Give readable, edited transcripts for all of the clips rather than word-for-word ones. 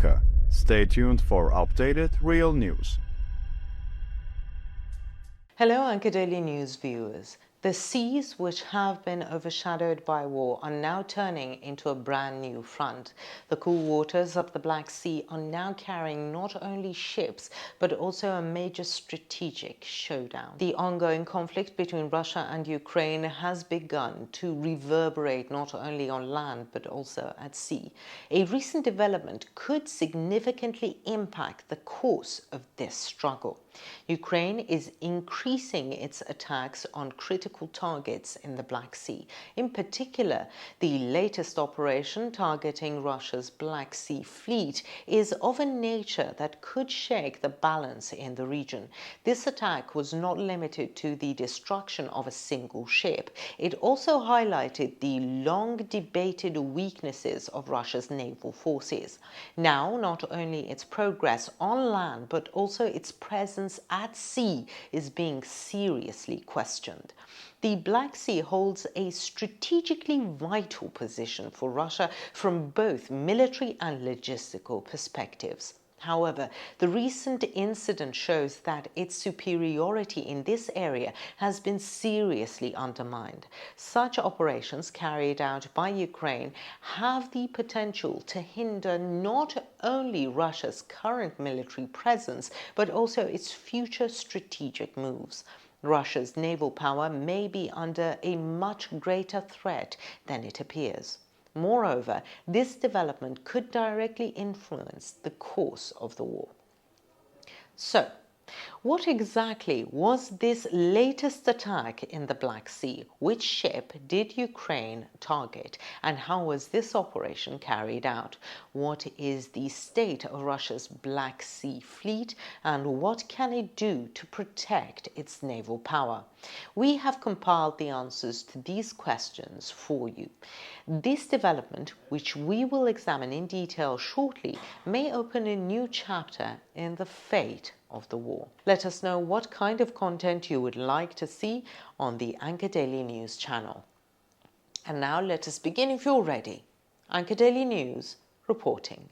Anka. Stay tuned for updated real news. Hello, Anka Daily News viewers. The seas, which have been overshadowed by war, are now turning into a brand new front. The cool waters of the Black Sea are now carrying not only ships, but also a major strategic showdown. The ongoing conflict between Russia and Ukraine has begun to reverberate not only on land, but also at sea. A recent development could significantly impact the course of this struggle. Ukraine is increasing its attacks on critical targets in the Black Sea. In particular, the latest operation targeting Russia's Black Sea fleet is of a nature that could shake the balance in the region. This attack was not limited to the destruction of a single ship. It also highlighted the long-debated weaknesses of Russia's naval forces. Now, not only its progress on land, but also its presence at sea is being seriously questioned. The Black Sea holds a strategically vital position for Russia from both military and logistical perspectives. However, the recent incident shows that its superiority in this area has been seriously undermined. Such operations carried out by Ukraine have the potential to hinder not only Russia's current military presence, but also its future strategic moves. Russia's naval power may be under a much greater threat than it appears. Moreover, this development could directly influence the course of the war. So, what exactly was this latest attack in the Black Sea? Which ship did Ukraine target, and how was this operation carried out? What is the state of Russia's Black Sea fleet, and what can it do to protect its naval power? We have compiled the answers to these questions for you. This development, which we will examine in detail shortly, may open a new chapter in the fate of the war. Let us know what kind of content you would like to see on the Anka Daily News channel. And now let us begin if you're ready. Anka Daily News reporting.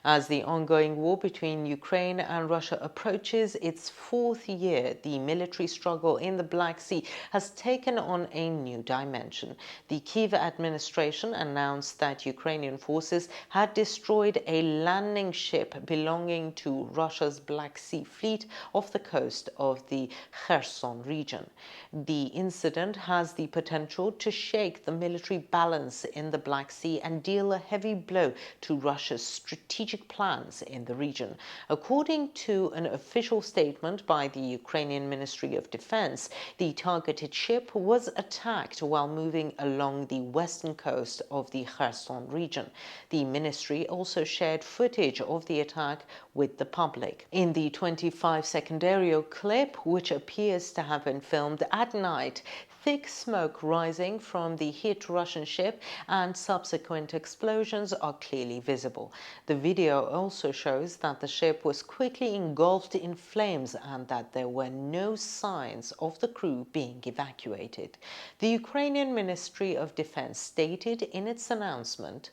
As the ongoing war between Ukraine and Russia approaches its fourth year, the military struggle in the Black Sea has taken on a new dimension. The Kyiv administration announced that Ukrainian forces had destroyed a landing ship belonging to Russia's Black Sea fleet off the coast of the Kherson region. The incident has the potential to shake the military balance in the Black Sea and deal a heavy blow to Russia's strategic plans in the region. According to an official statement by the Ukrainian Ministry of Defense, the targeted ship was attacked while moving along the western coast of the Kherson region. The ministry also shared footage of the attack with the public. In the 25-second aerial clip, which appears to have been filmed at night, thick smoke rising from the hit Russian ship and subsequent explosions are clearly visible. The video also shows that the ship was quickly engulfed in flames and that there were no signs of the crew being evacuated. The Ukrainian Ministry of Defense stated in its announcement,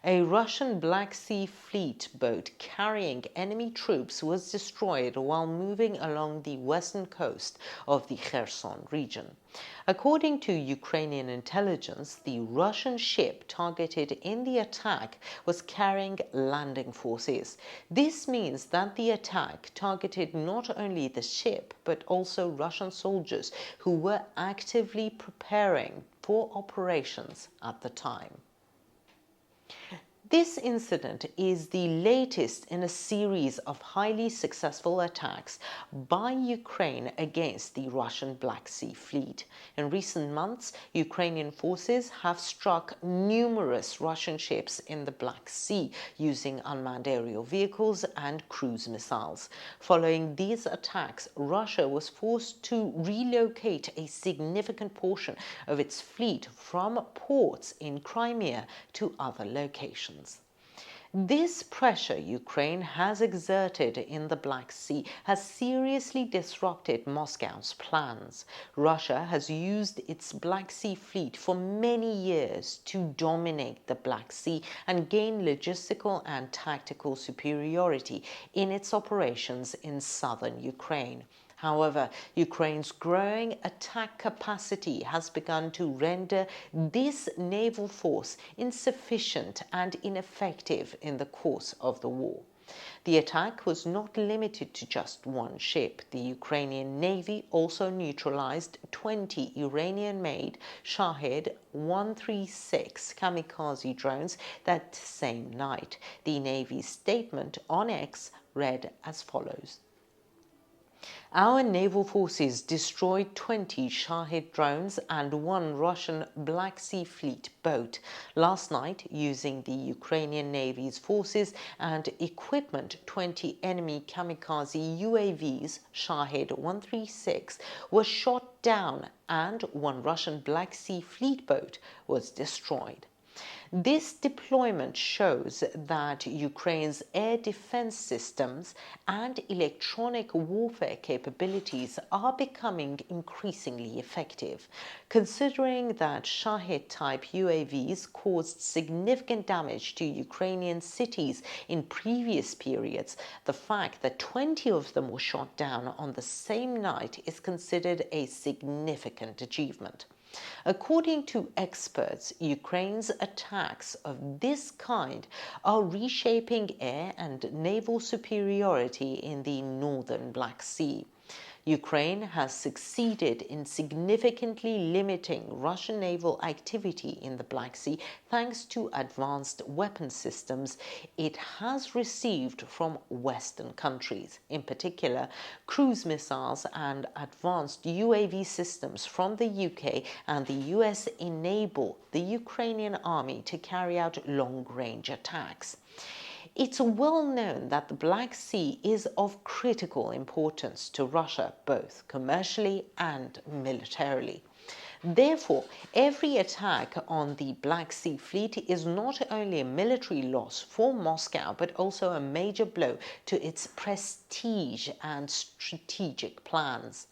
"A Russian Black Sea fleet boat carrying enemy troops was destroyed while moving along the western coast of the Kherson region." According to Ukrainian intelligence, the Russian ship targeted in the attack was carrying landing forces. This means that the attack targeted not only the ship, but also Russian soldiers who were actively preparing for operations at the time. This incident is the latest in a series of highly successful attacks by Ukraine against the Russian Black Sea fleet. In recent months, Ukrainian forces have struck numerous Russian ships in the Black Sea using unmanned aerial vehicles and cruise missiles. Following these attacks, Russia was forced to relocate a significant portion of its fleet from ports in Crimea to other locations. This pressure Ukraine has exerted in the Black Sea has seriously disrupted Moscow's plans. Russia has used its Black Sea fleet for many years to dominate the Black Sea and gain logistical and tactical superiority in its operations in southern Ukraine. However, Ukraine's growing attack capacity has begun to render this naval force insufficient and ineffective in the course of the war. The attack was not limited to just one ship. The Ukrainian Navy also neutralized 20 Iranian-made Shahed 136 kamikaze drones that same night. The Navy's statement on X read as follows: "Our naval forces destroyed 20 Shahed drones and one Russian Black Sea Fleet boat last night using the Ukrainian Navy's forces and equipment. 20 enemy kamikaze UAVs Shahed 136 were shot down and one Russian Black Sea Fleet boat was destroyed." This deployment shows that Ukraine's air defense systems and electronic warfare capabilities are becoming increasingly effective. Considering that Shahed-type UAVs caused significant damage to Ukrainian cities in previous periods, the fact that 20 of them were shot down on the same night is considered a significant achievement. According to experts, Ukraine's attacks of this kind are reshaping air and naval superiority in the northern Black Sea. Ukraine has succeeded in significantly limiting Russian naval activity in the Black Sea thanks to advanced weapon systems it has received from Western countries. In particular, cruise missiles and advanced UAV systems from the UK and the US enable the Ukrainian army to carry out long-range attacks. It's well known that the Black Sea is of critical importance to Russia, both commercially and militarily. Therefore, every attack on the Black Sea Fleet is not only a military loss for Moscow, but also a major blow to its prestige and strategic plans.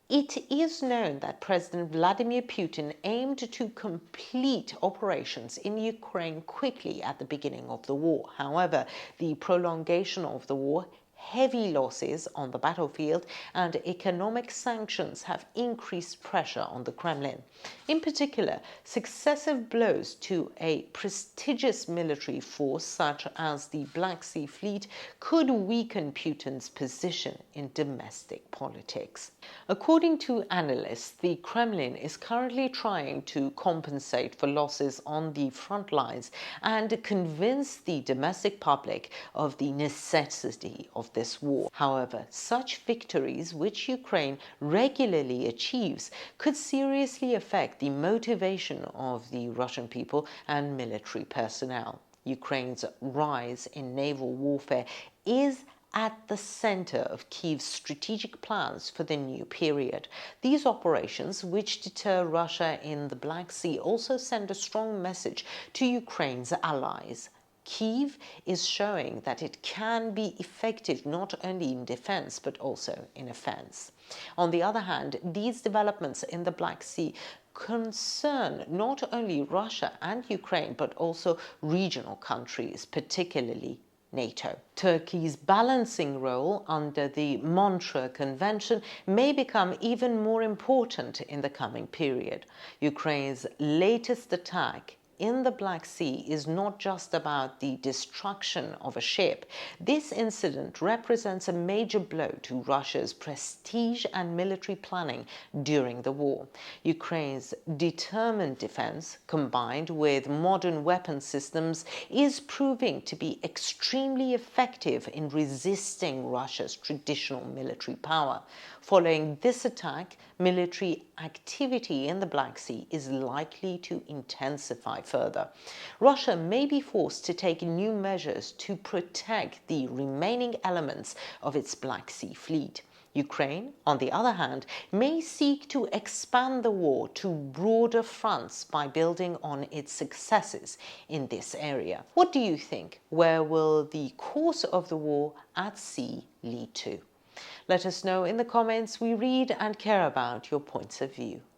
It is known that President Vladimir Putin aimed to complete operations in Ukraine quickly at the beginning of the war. However, the prolongation of the war, heavy losses on the battlefield, and economic sanctions have increased pressure on the Kremlin. In particular, successive blows to a prestigious military force such as the Black Sea Fleet could weaken Putin's position in domestic politics. According to analysts, the Kremlin is currently trying to compensate for losses on the front lines and convince the domestic public of the necessity of this war. However, such victories, which Ukraine regularly achieves, could seriously affect the motivation of the Russian people and military personnel. Ukraine's rise in naval warfare is at the center of Kyiv's strategic plans for the new period. These operations, which deter Russia in the Black Sea, also send a strong message to Ukraine's allies. Kyiv is showing that it can be effective not only in defense but also in offense. On the other hand, these developments in the Black Sea concern not only Russia and Ukraine but also regional countries, particularly NATO. Turkey's balancing role under the Montreux Convention may become even more important in the coming period. Ukraine's latest attack in the Black Sea is not just about the destruction of a ship. This incident represents a major blow to Russia's prestige and military planning during the war. Ukraine's determined defense, combined with modern weapon systems, is proving to be extremely effective in resisting Russia's traditional military power. Following this attack, military activity in the Black Sea is likely to intensify further. Russia may be forced to take new measures to protect the remaining elements of its Black Sea fleet. Ukraine, on the other hand, may seek to expand the war to broader fronts by building on its successes in this area. What do you think? Where will the course of the war at sea lead to? Let us know in the comments. We read and care about your points of view.